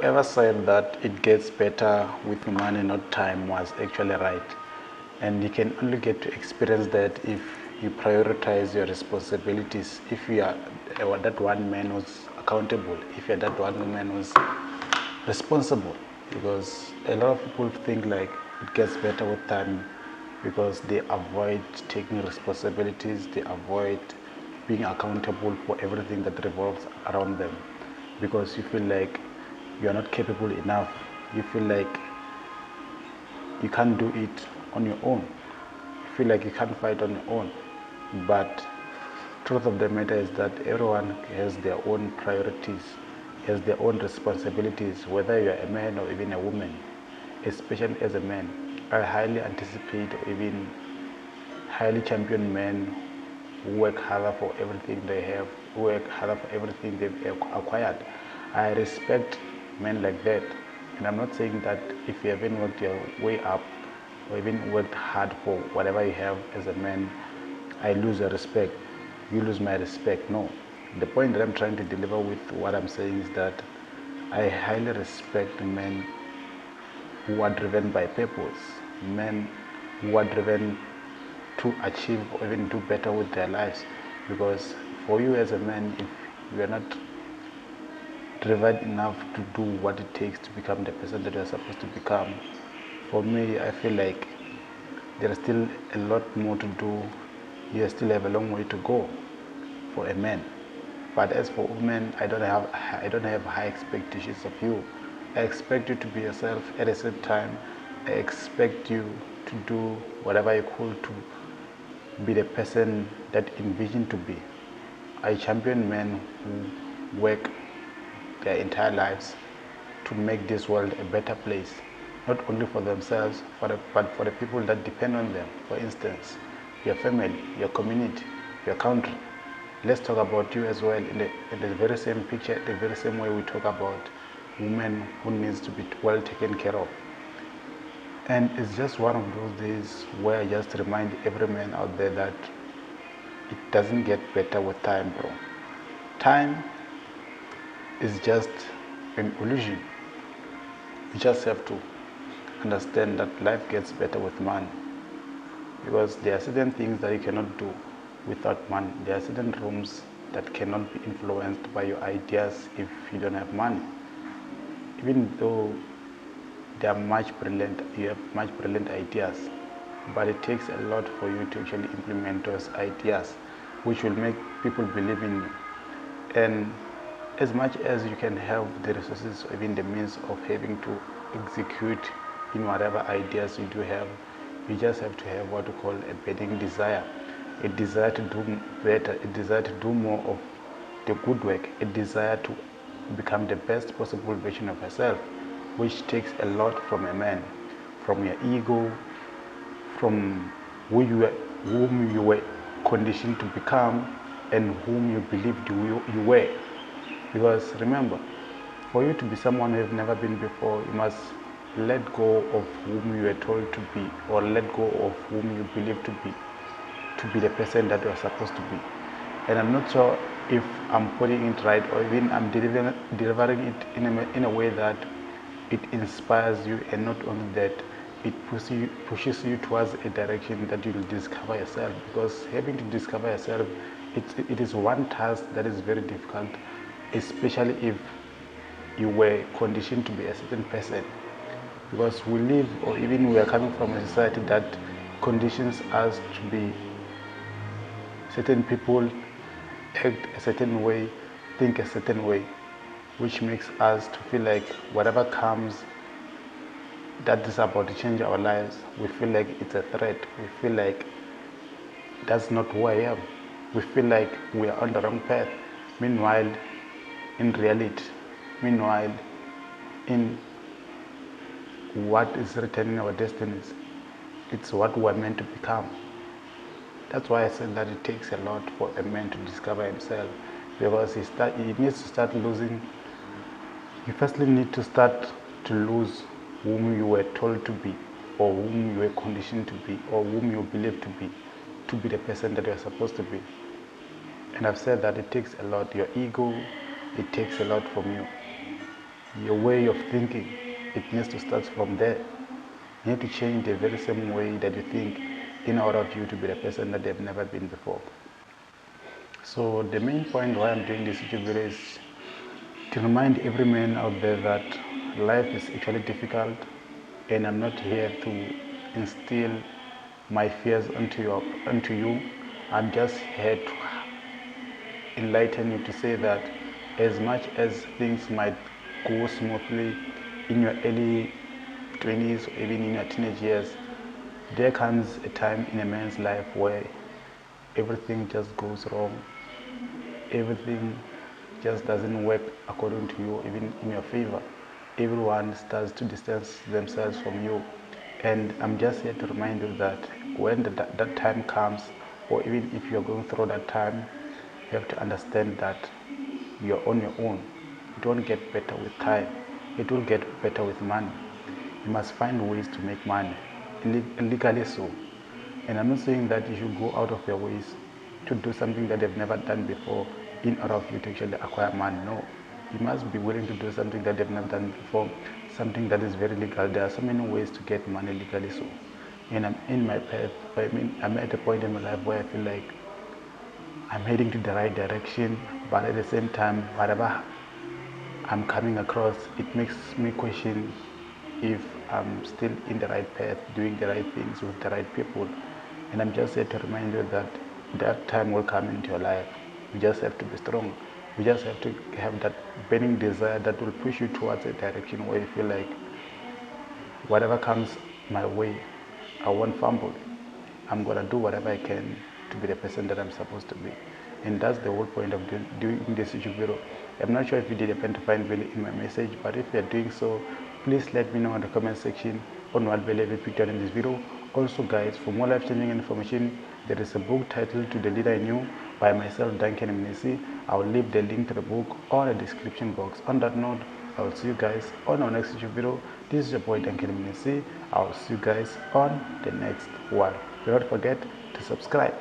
whoever said that it gets better with money, not time, was actually right. And you can only get to experience that if you prioritize your responsibilities. If you are that one man who's accountable, if you're that one woman who's responsible. Because a lot of people think like it gets better with time because they avoid taking responsibilities, they avoid being accountable for everything that revolves around them, because you feel like you are not capable enough, you feel like you can't do it on your own, you feel like you can't fight on your own. But truth of the matter is that everyone has their own priorities, has their own responsibilities, whether you are a man or even a woman. Especially as a man, I highly anticipate or even highly champion men who work harder for everything they have, who work harder for everything they've acquired. I respect men like that. And I'm not saying that if you haven't worked your way up or even worked hard for whatever you have as a man, I lose your respect, you lose my respect. No. The point that I'm trying to deliver with what I'm saying is that I highly respect men who are driven by purpose, men who are driven to achieve or even do better with their lives. Because for you as a man, if you are not driven enough to do what it takes to become the person that you are supposed to become, for me, I feel like there is still a lot more to do. You still have a long way to go for a man. But as for women, I don't have high expectations of you. I expect you to be yourself. At the same time, I expect you to do whatever you could to be the person that you envision to be. I champion men who work their entire lives to make this world a better place, not only for themselves, but for the people that depend on them. For instance, your family, your community, your country. Let's talk about you as well in the very same picture, the very same way we talk about women who needs to be well taken care of. And it's just one of those days where I just remind every man out there that it doesn't get better with time, bro. Time is just an illusion. You just have to understand that life gets better with money, because there are certain things that you cannot do without money. There are certain rooms that cannot be influenced by your ideas if you don't have money. Even though you have much brilliant ideas, but it takes a lot for you to actually implement those ideas, which will make people believe in you. And as much as you can have the resources or even the means of having to execute in whatever ideas you do have, you just have to have what we call a burning desire, a desire to do better, a desire to do more of the good work, a desire to become the best possible version of yourself, which takes a lot from a man, from your ego, from whom you were conditioned to become and whom you believed you were. Because remember, for you to be someone you have never been before, you must let go of whom you were told to be, or let go of whom you believe to be the person that you are supposed to be. And I'm not sure if I'm putting it right, or even I'm delivering it in a way that it inspires you, and not only that, it pushes you towards a direction that you will discover yourself. Because having to discover yourself, it is one task that is very difficult, especially if you were conditioned to be a certain person. Because we live, or even we are coming from a society that conditions us to be certain people, act a certain way, think a certain way, which makes us to feel like whatever comes that is about to change our lives, we feel like it's a threat. We feel like that's not who I am. We feel like we are on the wrong path. Meanwhile, in reality, in what is written in our destinies, it's what we are meant to become. That's why I said that it takes a lot for a man to discover himself, because he needs to start losing. You firstly need to start to lose whom you were told to be, or whom you were conditioned to be, or whom you believe to be the person that you're supposed to be. And I've said that it takes a lot. Your ego, it takes a lot from you. your way of thinking, it needs to start from there. You need to change the very same way that you think in order for you to be the person that they've never been before. So the main point why I'm doing this YouTube video is to remind every man out there that life is actually difficult, and I'm not here to instill my fears onto you. I'm just here to enlighten you, to say that as much as things might go smoothly in your early 20s or even in your teenage years, there comes a time in a man's life where everything just goes wrong, everything just doesn't work according to you, even in your favor. Everyone starts to distance themselves from you. And I'm just here to remind you that when that time comes, or even if you're going through that time, you have to understand that you're on your own. It won't get better with time. It will get better with money. You must find ways to make money, legally so. And I'm not saying that you should go out of your ways to do something that they've never done before in order for you to actually acquire money. No. You must be willing to do something that they've never done before, something that is very legal. There are so many ways to get money legally so. And I'm in my path, I'm at a point in my life where I feel like I'm heading to the right direction, but at the same time, whatever I'm coming across, it makes me question if I'm still in the right path, doing the right things with the right people. And I'm just here to remind you that that time will come into your life. You just have to be strong. You just have to have that burning desire that will push you towards a direction where you feel like whatever comes my way, I won't fumble. I'm gonna do whatever I can to be the person that I'm supposed to be. And that's the whole point of doing this YouTube video. I'm not sure if you did happen to find value in my message, but if you're doing so, please let me know in the comment section on what value you picked out in this video. Also guys, for more life-changing information, there is a book titled To the Leader in You by myself, Duncan Mnisi. I will leave the link to the book or the description box. On that note, I will see you guys on our next YouTube video. This is your boy Duncan Mnisi. I will see you guys on the next one. Do not forget to subscribe.